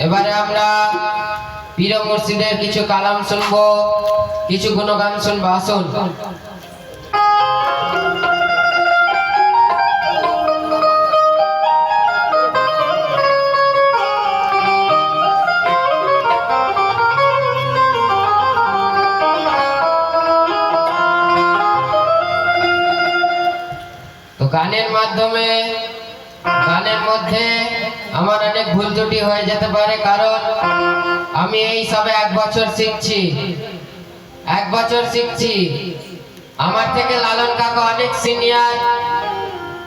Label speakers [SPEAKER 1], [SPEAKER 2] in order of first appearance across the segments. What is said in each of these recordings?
[SPEAKER 1] এবারে আমরা পীর মুর্শিদের কিছু কালাম শুনবো, কিছু গুণগান শুনবো। আসুন। তো গানের মাধ্যমে, গানের মধ্যে আমার অনেক ভুল ত্রুটি হয়ে যেতে পারে, কারণ আমি এই সবে 1 বছর শিখছি। 1 বছর শিখছি। আমার থেকে লালন কাকা অনেক সিনিয়র,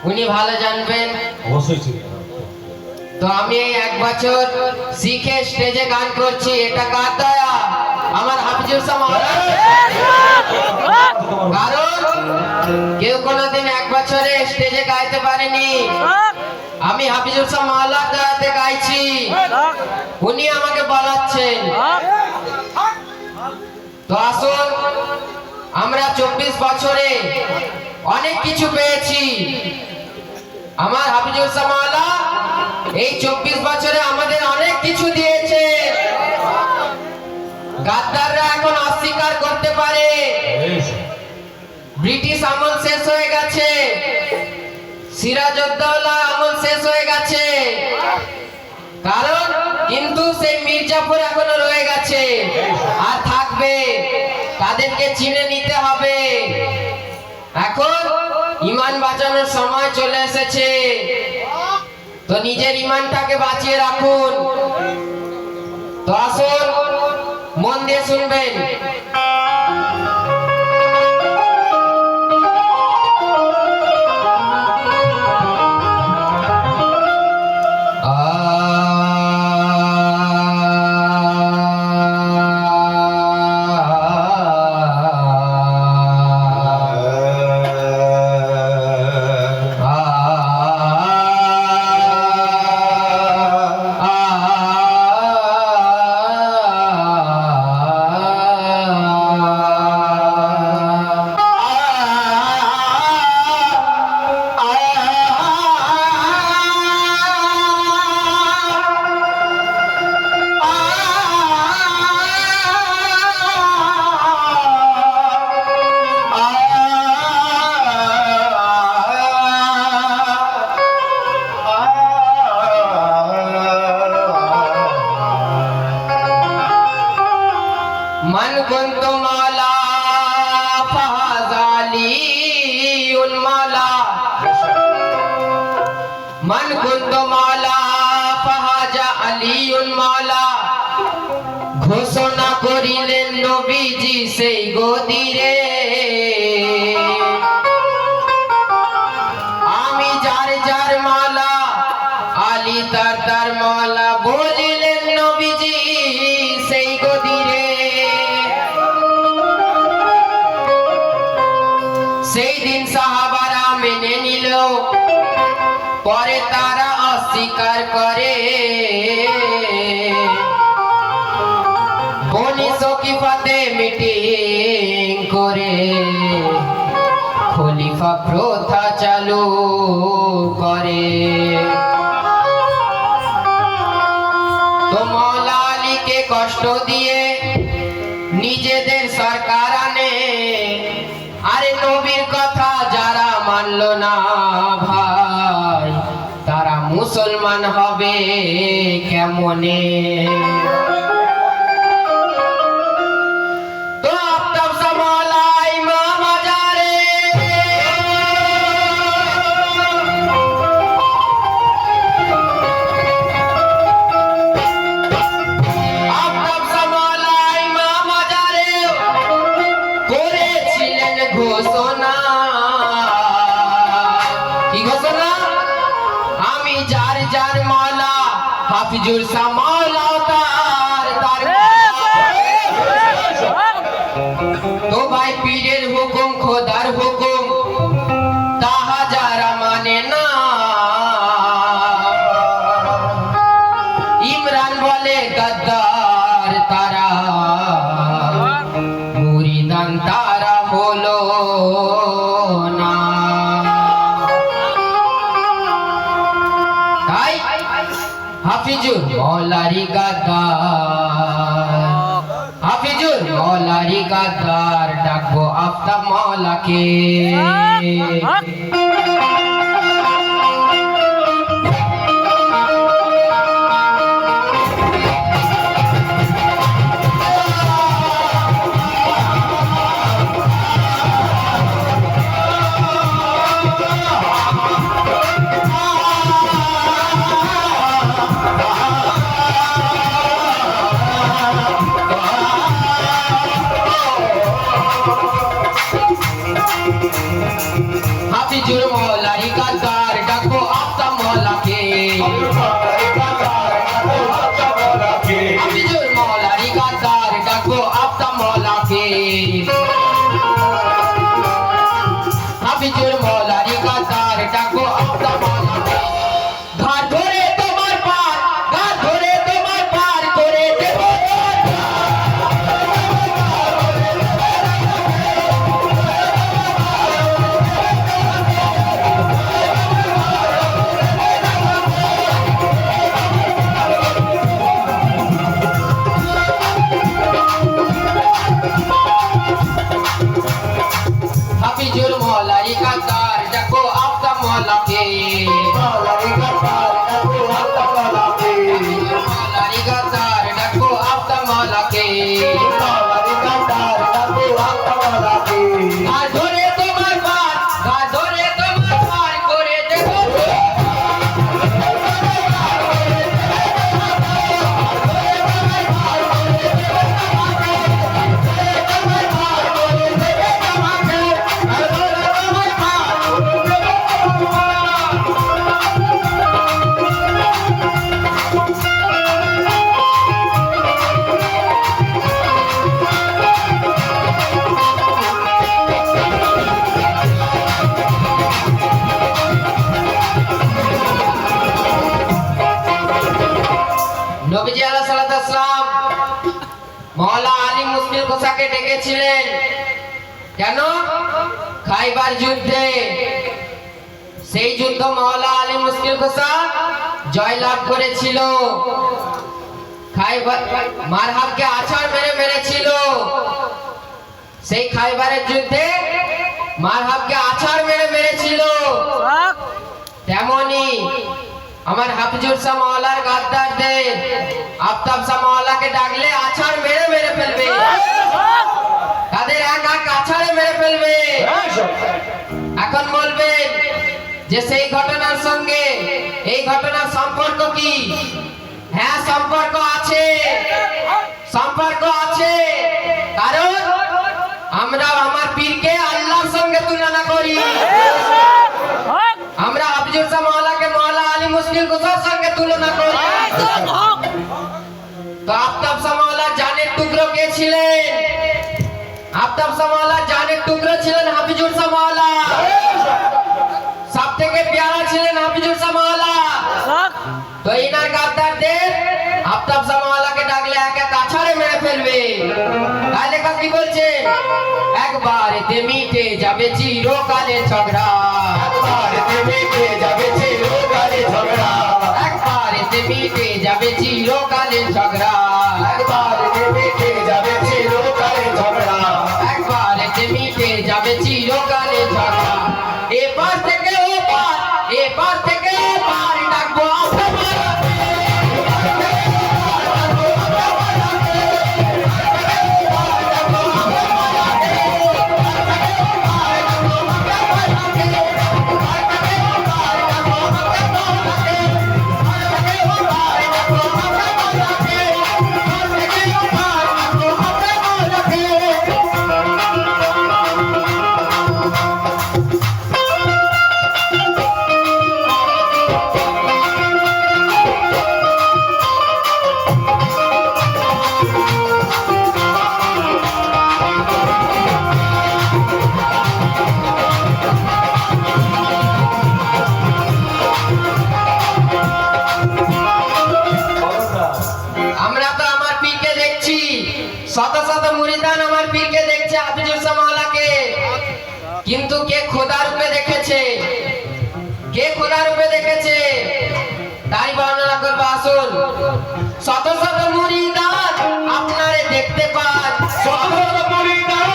[SPEAKER 1] উনি ভালো জানবেন।
[SPEAKER 2] অবশ্যই সিনিয়র।
[SPEAKER 1] তো আমি এই 1 বছর শিখে স্টেজে গান করছি, এটা কার দয়া? আমার হাফিজুর সাহেব। কারণ কেউ কোনোদিন 1 বছরে স্টেজে গাইতে পারেনি, আমি হাফিজুর সাহেব মাওলার দয়াতে গাইছি, উনি আমাকে বলাচ্ছেন। তো আসুন, আমরা 24 বছরে অনেক কিছু পেয়েছি। আমার হাফিজুর সাহেব মাওলা এই 24 বছরে আমাদের অনেক কিছু দিয়েছে। গাদ্দাররা এখন অস্বীকার করতে পারে, ব্রিটিশ আমল শেষ হয়ে গেছে, সিরাজউদ্দৌলা আমল শেষ হয়ে গেছে, কারণ কিন্তু সেই মির্জাপুর এখনো রয়ে গেছে আর থাকবে। তাদেরকে চিনে নিতে হবে। এখন ঈমান বাঁচানোর সময় চলে এসেছে। তো নিজের ঈমানটাকে বাঁচিয়ে রাখুন। তো আসুন, মন দিয়ে শুনবেন। मन कुंत माला फहाजाली उन्माला, मन कुंत माला फहाजा अली उन्माला, ঘোষণা করিলেন নবীজি সেই গদিরে, আমি যার যার মালা, আলী তার তার মালা, বলিলেন নবীজি সেই গদিরে। সেই দিন সাহাবারা মেনে নিল, পরে তারা অস্বীকার করে। বনি সকিফাতে মিটিং করে খলিফা প্রথা চালু করে। তো মওলা আলীকে কষ্ট দিয়ে নিজেদের সরকার আনে। আরে নবীর কথা যারা মানল না ভাই, তারা মুসলমান হবে কেমনে? তো আফতাব সামালা ইমাম আজারে, আফতাব সামালা ইমাম আজারে করেছিলেন ঘোষণা। কি ঘোষণা? আমি যার যার মালা, হাফিজুর সাহেব মাওলা তার তার। তো ভাই পীরের হুকুম, খোদার হুকুম, তাহা যারা মানে না, ইমরান বলে গদ্দার তারা, মুরিদান তারা হলো না। তাই হাফিজুর মৌলারি গাদ্দার, হাফিজুর মৌলারি গাদ্দার, ডাকবো আফতাব মৌলাকে। হাফিজুর মৌলারি গাদ্দার, ডাকবো আফতাব মৌলাকে। হাফিজুর মৌলারি গাদ্দার, ডাকবো আফতাব মৌলাকে। হাফিজুর মৌলারি গাদ্দার, ডাকবো আফতাব মৌলাকে। ঘাট ধরে তোমার পার, ঘাট ধরে তোমার পার করে দেব। হাফিজুর মৌলারি গাদ্দার, ডাকবো আফতাব মৌলাকে। হাফিজুর মৌলারি গাদ্দার, ডাকবো আফতাব মৌলাকে। ঘাট ধরে তোমার পার, ঘাট ধরে তোমার পার করে দেব। নবীজি আলাইহিস সালাতু ওয়াস সালাম মওলা আলী মুশকিল কোসাকে ডেকেছিলেন কেন? খাইবার যুদ্ধে। সেই যুদ্ধ মওলা আলী মুশকিল কোসা জয়লাভ করেছিল। খাইবার মারহাবকে আছাড় মেরে মেরেছিল। সেই খাইবারের যুদ্ধে মারহাবকে আছাড় মেরে মেরেছিল। তেমনি আমার হাফিজুর শাহ মওলার গাদ্দারদের আফতাব শাহ মওলাকে ডাকলে আছাড় মেরে মেরে ফেলবে। তাদের এক এক আছাড়ে মেরে ফেলবে। এখন বলবেন যে সেই ঘটনার সঙ্গে এই ঘটনার সম্পর্ক কি? হ্যাঁ, সম্পর্ক আছে, সম্পর্ক আছে। কারণ আমরা আমার পীরকে আল্লাহর সঙ্গে তুলনা করি। আমরা হাফিজুর শাহ মওলাকে মওলা আলী মুশকিল কোসার সঙ্গে তুলনা করি। তো আফতাব শাহ মওলা জানের টুকরো কে ছিলেন? আফতাব শাহ মওলা জানের টুকরো ছিলেন হাফিজুর শাহ মওলা। সব থেকে প্যারা ছিলেন হাফিজুর শাহ মওলা। তো ইনার গাদ্দারদের আফতাব শাহ মওলাকে ডাকলে এক এক আছাড়ে মেরে ফেলবে। তাই লেখা কি বলছে? একবারেতে মিটে যাবে চিরকালের ঝগড়া, একবারেতে মিটে যাবে চিরকালের ঝগড়া, একবারেতে মিটে যাবে চিরকালের ঝগড়া, একবারেতে মিটে যাবে চিরকালের ঝগড়া, একবারেতে মিটে যাবে চিরকালের ঝগড়া। এপার থেকে ওপার, এপার থেকে ওপার, ডাকবো আফতাব মওলাকে। শত শত মুরিদান আমার পীরকে দেখছে, হাফিজুর শাহ মওলাকে, কিন্তু কে খোদা রূপে দেখেছে? কে খোদা রূপে দেখেছে তাই বর্ণনা করবো। আসুন শত শত মুরিদান আপনারে দেখতে পান,
[SPEAKER 2] শত শত মুরিদান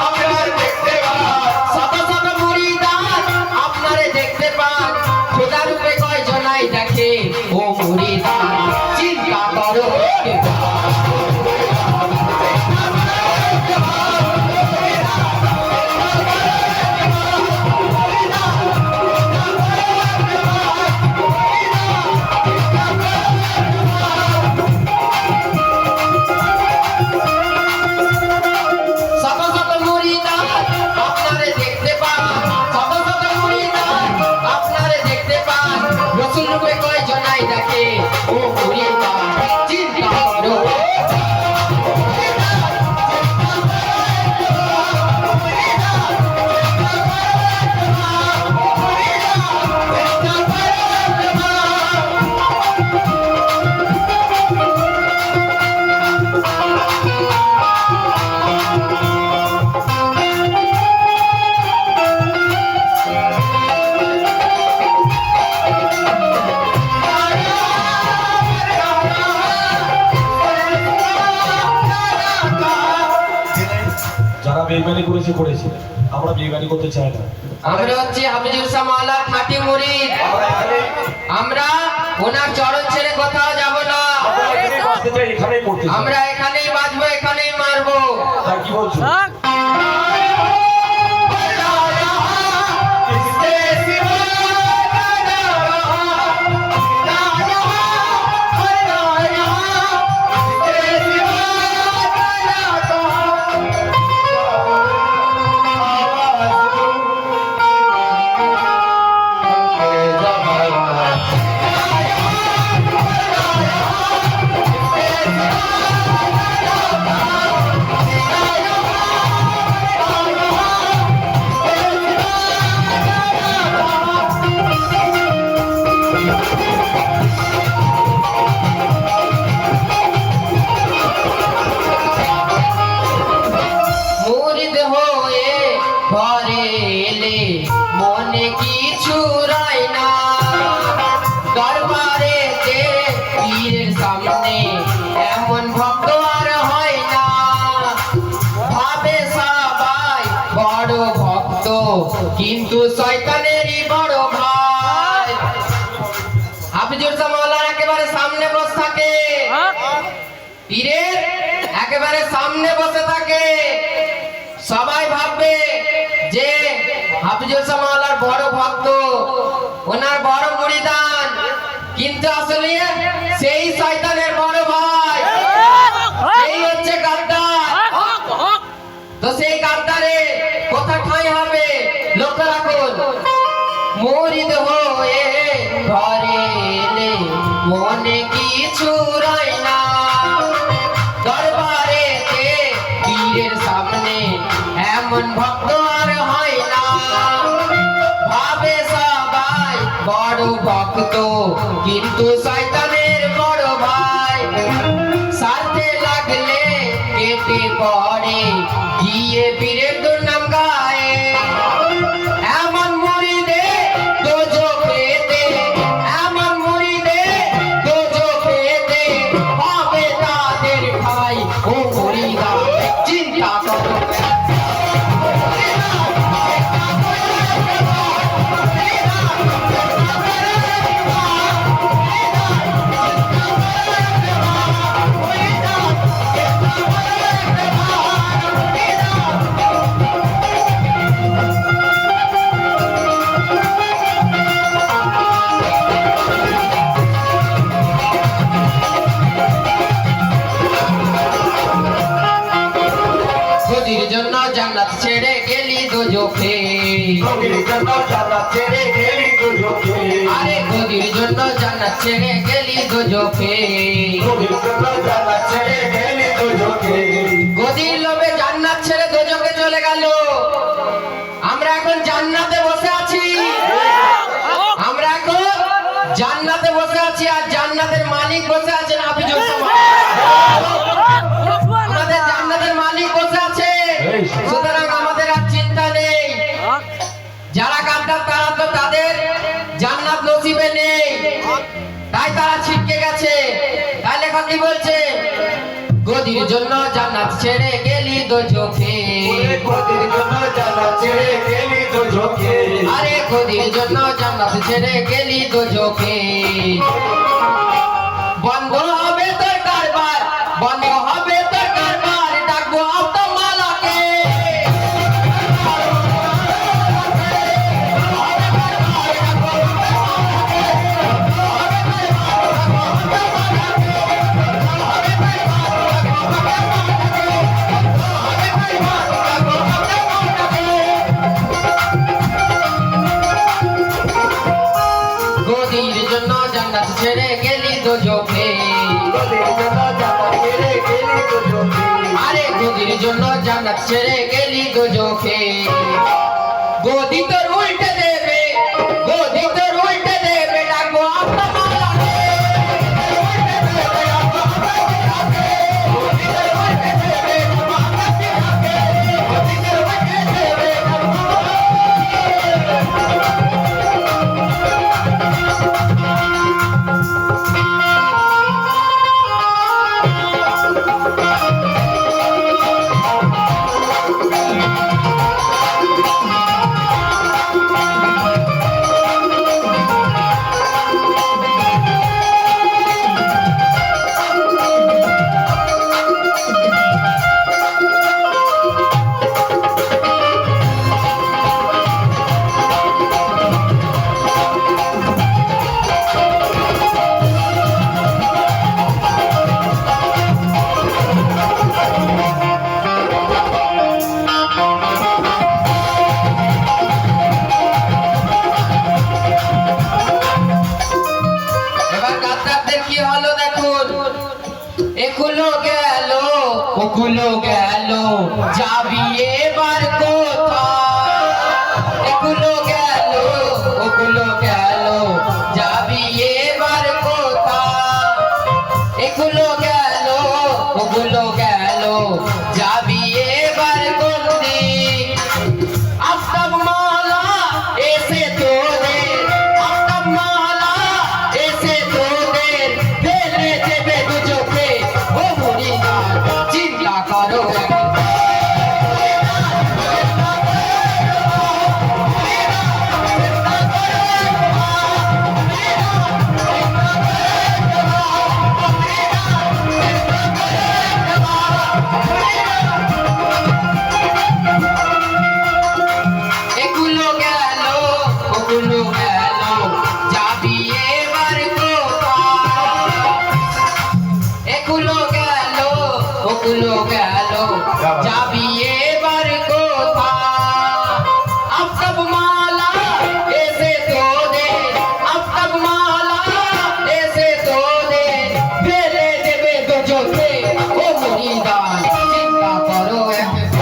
[SPEAKER 2] আপনার দেখতে পান,
[SPEAKER 1] শত শত মুরিদান আপনারে দেখতে পান, খোদা রূপে কয় জনাই দেখে ও মুরিদান চিন্তা করো একবার। শত শত মুরিদান আপনারে দেখতে পান, শত শত মুরিদান আপনারে দেখতে পান, রসুল রূপে কয় জনাই দেখে ও মুরিদান চিন্তা করো।
[SPEAKER 2] যারা বেইমানি করেছে করেছে, আমরা বেইমানি করতে চাই না।
[SPEAKER 1] আমরা হচ্ছে হাফিজুর শাহ মাওলার খাঁটি মুরিদ,
[SPEAKER 2] আমরা এখানে
[SPEAKER 1] আমরা ওনার চরণ ছেড়ে কোথাও যাব না,
[SPEAKER 2] আমরা এখানেই বাঁচতে চাই, এখানেই পড়তে চাই।
[SPEAKER 1] আমরা এখানেই বাঁচবো, এখানেই মারবো।
[SPEAKER 2] তা কি বলছো?
[SPEAKER 1] মুরিদ হয়ে ঘরে এলে মনে কিছু রয় না, দরবারেতে পীরের সামনে এমন ভক্ত আর হয় না, ভাবে সবাই বড় ভক্ত কিন্তু শয়তানেরই বড় ভাই। হাফিজুর শাহ মাওলার একেবারে সামনে বসে থাকে, পীরের একেবারে সামনে বসে থাকে, সবাই ভাববে যে হাফিজুর শাহ মাওলার বড় ভক্ত, ওনার বড় মুরিদান, কিন্তু আসলে সেই শয়তানের বড় ভাই, এই হচ্ছে গাদ্দার। তো সেই গাদ্দারে কোথা ঠাঁই হবে লক্ষ্য রাখুন। মুরিদ হয়ে ঘরে এলে মনে কিছু রয় না, দরবারেতে পীরের সামনে এমন ভক্ত আর হয় না, ভাবে সবাই বড় ভক্ত কিন্তু শয়তানের বড় ভাই, স্বার্থে লাগলে কেটে পড়ে গিয়ে পীরের দুর্নাম গায়ে, এমন মুরিদে দোজখেতে, এমন মুরিদে দোজখেতে হবে তাদের ঠাঁই ও মুরিদা চিন্তা করো। গদির জন্য জান্নাত ছেড়ে গেলি দোজখে,
[SPEAKER 2] নবীর জন্য জান্নাত ছেড়ে গেলি দুজকে,
[SPEAKER 1] আরে গদির জন্য জান্নাত ছেড়ে গেলি দোজখে,
[SPEAKER 2] নবীর জন্য জান্নাত ছেড়ে গেলি দুজকে।
[SPEAKER 1] গদির লোভে জান্নাত ছেড়ে দোজখে চলে গেল, আমরা এখন জান্নাতে বসে আছি, আমরা এখন জান্নাতে বসে আছি, আর জান্নাতের মালিক বসে আছেন হাফিজুর শাহ মাওলানা। আমাদের জান্নাতের মালিক বসে আছে, সুতরাং আমাদের আর চিন্তা নেই। যারা গাদ্দার তারা তো তাদের জান্নাত নসিবে নেই, তাই তারা ছিটকে গেছে। তাই লেখক বলছে গদির জন্য জান্নাত ছেড়ে গেলি দোজখে
[SPEAKER 2] ওরে গদির জন্য জান্নাত ছেড়ে গেলি দোজখে
[SPEAKER 1] আরে গদির জন্য জান্নাত ছেড়ে গেলি দোজখে বন্ধ হবে তোর কারবার বন্ধ হবে তোর কারবার ডাকবো আব্দুল্লাহকে গদির জন্য জান্নাত ছেড়ে গেলি দোজখে
[SPEAKER 2] গদির জন্য জান্নাত ছেড়ে গেলি দোজখে
[SPEAKER 1] আরে গদির জন্য জান্নাত ছেড়ে গেলি দোজখে গদি তোর উল্টে দেবে গদি তোর উল্টে দেবে ডাকবো আব্দুল্লাহকে এবার গাদ্দারদের কি হলো দেখুন এগুলো গেল ওগুলো গেল যাবি এবার কোথায় এগুলো গেল ওগুলো গেল যাবি এবার কোথায় এগুলো গেল ওগুলো গেল যাবি এবার কোন দিক আফতাব মালা এসে তোদের আফতাব মালা এসে তোদের ফেলে দেবে দুচোখে ও মুরিদা চিন্তা করো এগুলো গেল ওগুলো গেল যাবি এবার কোথায় এগুলো গেল ওগুলো গেল যাবি এবার কোথায় আফতাব মালা এসে তোদের আফতাব মালা এসে তোদের ফেলে দেবে দোজখে ও মুরিদা চিন্তা করো একবার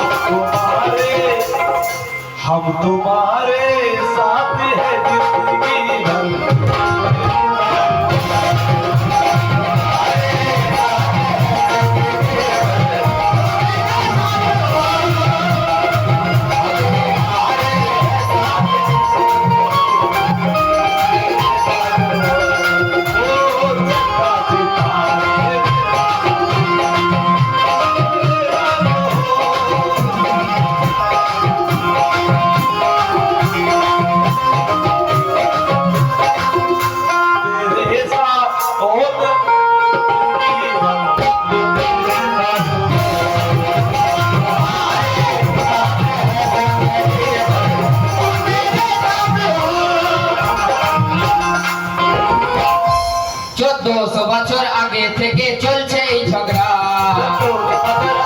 [SPEAKER 2] तुम्हारे हम तुम्हारे साथ है जिंदगी भर ओ चंदा सितारे तेरे साथ बहुत जिंदगी भर
[SPEAKER 1] চোদ্দশো বছর আগে থেকে চলছে এই ঝগড়া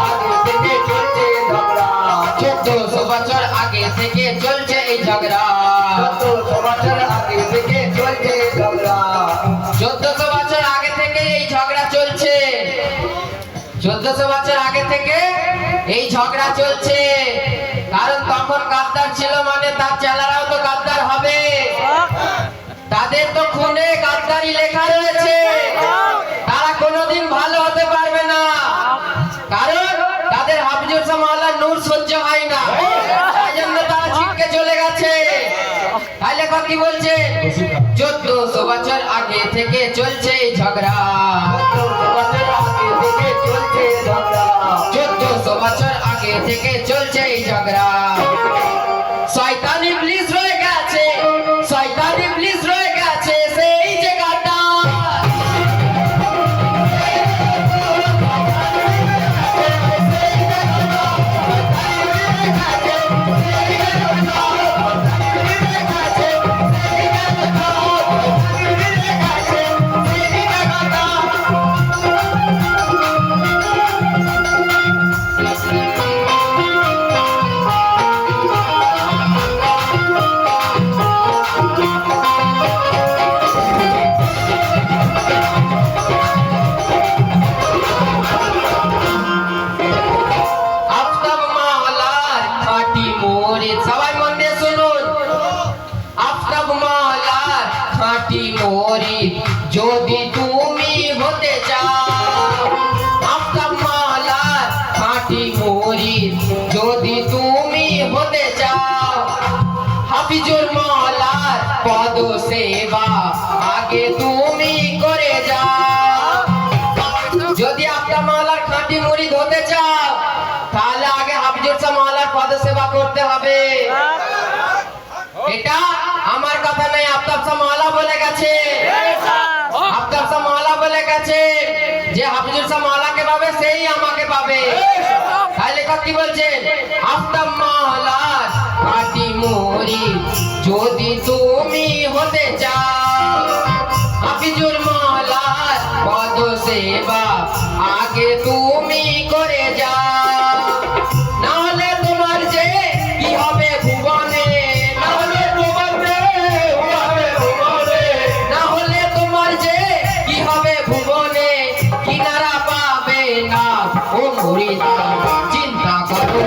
[SPEAKER 2] आगे থেকে চলছে ঝগড়া
[SPEAKER 1] 1400 বছর আগে থেকে চলছে এই ঝগড়া
[SPEAKER 2] 1400 বছর আগে থেকে চলছে ঝগড়া
[SPEAKER 1] 1400 বছর আগে থেকে এই ঝগড়া চলছে 1400 বছর বছর আগে থেকে এই ঝগড়া চলছে। কারণ তখন গাদ্দার ছিল মানে তার চেলারাও তো গাদ্দার হবে, তাদের তো খুনে গাদ্দারি লেখা রয়েছে, তারা কোনোদিন ভালো হতে পারবে না। কারণ তাদের হাফিজুর শাহ মাওলানা নূর সহ্য হয় না, তাই জন্য তারা ছিটকে চলে গেছে। তাই লেখক কি বলছে, 1400 বছর আগে থেকে চলছে এই ঝগড়া, 1400 বছর আগে থেকে চলছে এই ঝগড়া। শয়তান ইবলিস রয়ে গেছে, শয়তান ইবলিস রয়ে গেছে সেই যে গাদ্দার। আফতাব মাওলার খাঁটি মুরিদ, সবাই মন দিয়ে শুনুন। আফতাব মাওলার খাঁটি মুরিদ যদি তুমি হতে চাও, আফতাব মাওলার খাঁটি মুরিদ যদি তুমি হতে চাও, হাফিজুর মাওলার পদ সেবা আগে তুমি করে যাও। যদি আফতাব মাওলার খাঁটি মুরিদ হতে চাও তাহলে আগে হাফিজুর শাহ মাওলার পদ সেবা করতে হবে। এটা আমার কথা নয়, আফতাব শাহ মাওলা বলে গেছে, আফতাব শাহ মাওলা বলে গেছে যে হাফিজুর শাহ মাওলাকে পাবে সেই আমাকে পাবে। তাই লেখক কি বলছেন, আফতাব মাওলার খাঁটি মুরিদ যদি তুমি হতে চাও, হাফিজুর মাওলার পদ সেবা আগে তুমি করে যাও। না হলে তোমার যে কি হবে ভুবনে, না হলে তোমার যে কি হবে ভুবনে, না হলে তোমার যে কি হবে ভুবনে, কিনারা পাবে না ও মুরিদ চিন্তা করো।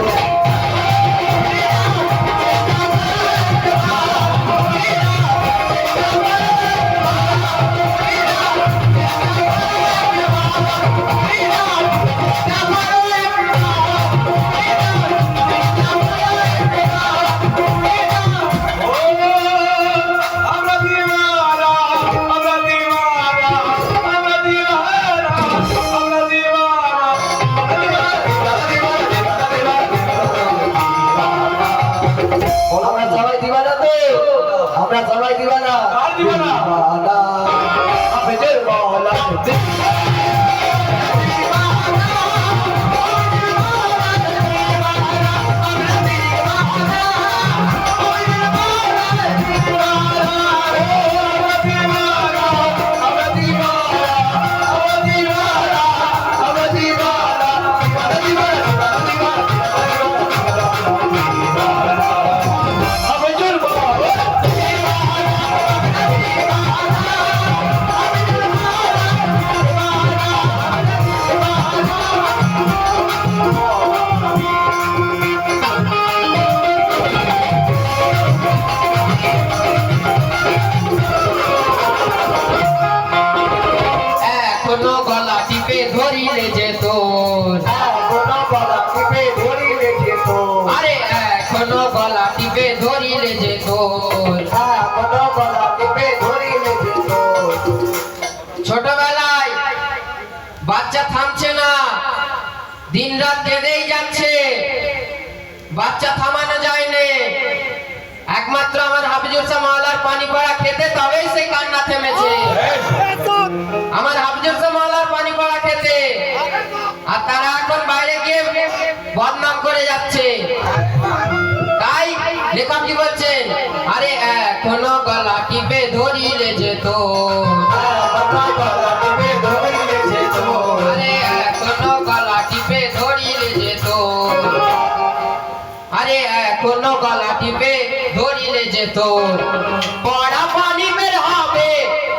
[SPEAKER 2] আমরা দিওয়ানা, আমরা দিওয়ানা, আমরা দিওয়ানা, আমরা দিওয়ানা,
[SPEAKER 3] আমরা সবাই দিবানা তো, আমরা সবাই দিবানা।
[SPEAKER 2] আর দিওয়ানা।
[SPEAKER 3] দিবানা। হাফেজের মাওলা
[SPEAKER 1] এখনো গলা টিপে ধরিলে যে তোর,
[SPEAKER 3] এখনো গলা টিপে ধরিলে যেত,
[SPEAKER 1] আরে এখনো গলা টিপে ধরিলে যে তোর।
[SPEAKER 3] এখনো গলা টিপে ধরিলে যেত।
[SPEAKER 1] ছোটবেলায় বাচ্চা থামছে না, দিন রাত কেঁদেই যাচ্ছে, বাচ্চা থামানো যায়নি। একমাত্র আমার হাফিজুর শাহ মাওলার পানি পড়া খেতে তবেই সেই কান্না থেমেছে। আমার হাফিজুর শাহ মাওলার পানি পড়া খেতে, আর তারা এখন বাইরে গিয়ে বদনাম করে যাচ্ছে। তাই লেখক কি বলছেন, আরে এখনো গলা টিপে ধরিলে যেত,
[SPEAKER 3] এখনো গলা টিপে ধরিলে যেত।
[SPEAKER 1] আরে এখনো গলা টিপে ধরিলে যেত, আরে এখনো গলা টিপে ধরিলে যেত। পড়া পানি বের হবে,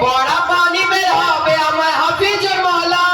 [SPEAKER 1] পড়া পানি বের হবে আমার হাফিজুর মাওলা।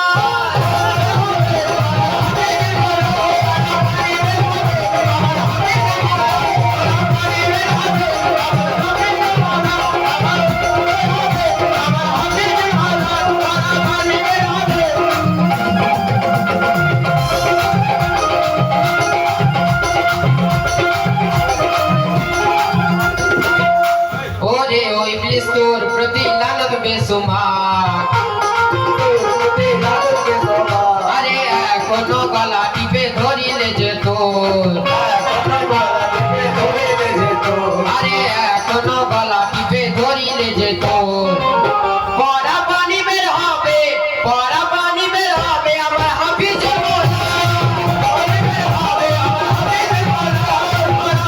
[SPEAKER 1] বেসুমার আরে এখনো গলা টিপে ধরিলে যে তোর আরে এখনো গলা টিপে ধরিলে যে তোর পড়া পানি বের হবে পড়া পানি বের হবে আমার হাফিজের বলা পানি বের হবে আমার হাফিজের বলা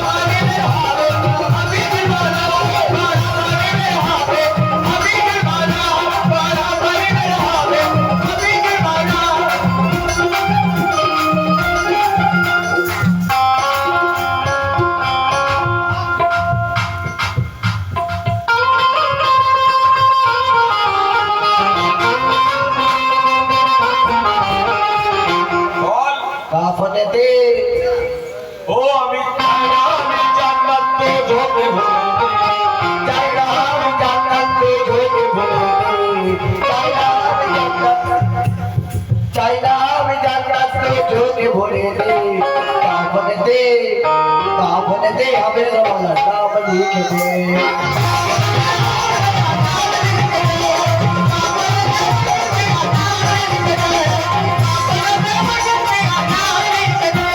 [SPEAKER 1] পানি বের হবে হাফিজের বলা পানি বের হবে হাফিজের বলা পানি বের হবে হাফিজের বলা
[SPEAKER 2] বল
[SPEAKER 3] কাফনেতে
[SPEAKER 2] ও আমি জান্নাত তো ঝোঁকে
[SPEAKER 3] চাইনা আমি জান্নাত তো ঝোঁকে ভরে চাইনা আমি জান্নাত তো ঝোঁকে ভরে কাফনেতে হবে রওনা নাম লিখে দে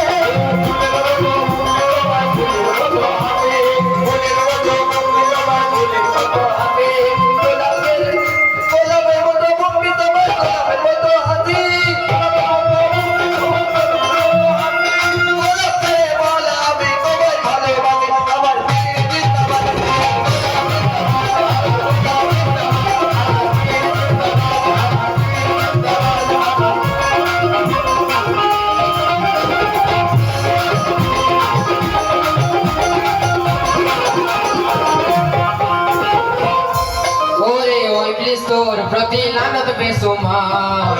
[SPEAKER 1] ওরে ওই তোর প্রতি লানত বেসুমার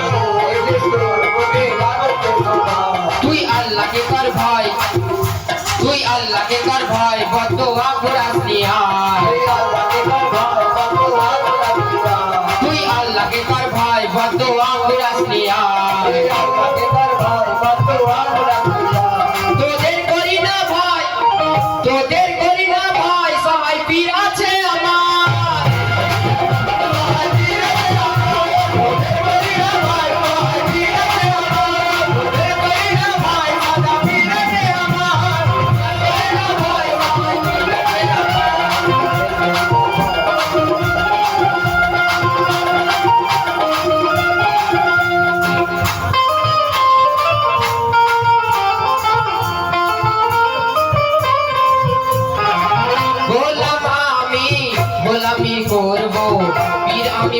[SPEAKER 1] তুই আল্লাহকে কর ভয় তুই আল্লাহকে কর ভয় বদদুয়া কুরাস নিহার তুই আল্লাহকে কর ভয় বদদুয়া কুরাস নিহার তোদের করি না ভয় তোদের করি না ভয় সবাই পীর আছে আমার গোলামি করব পীর আমি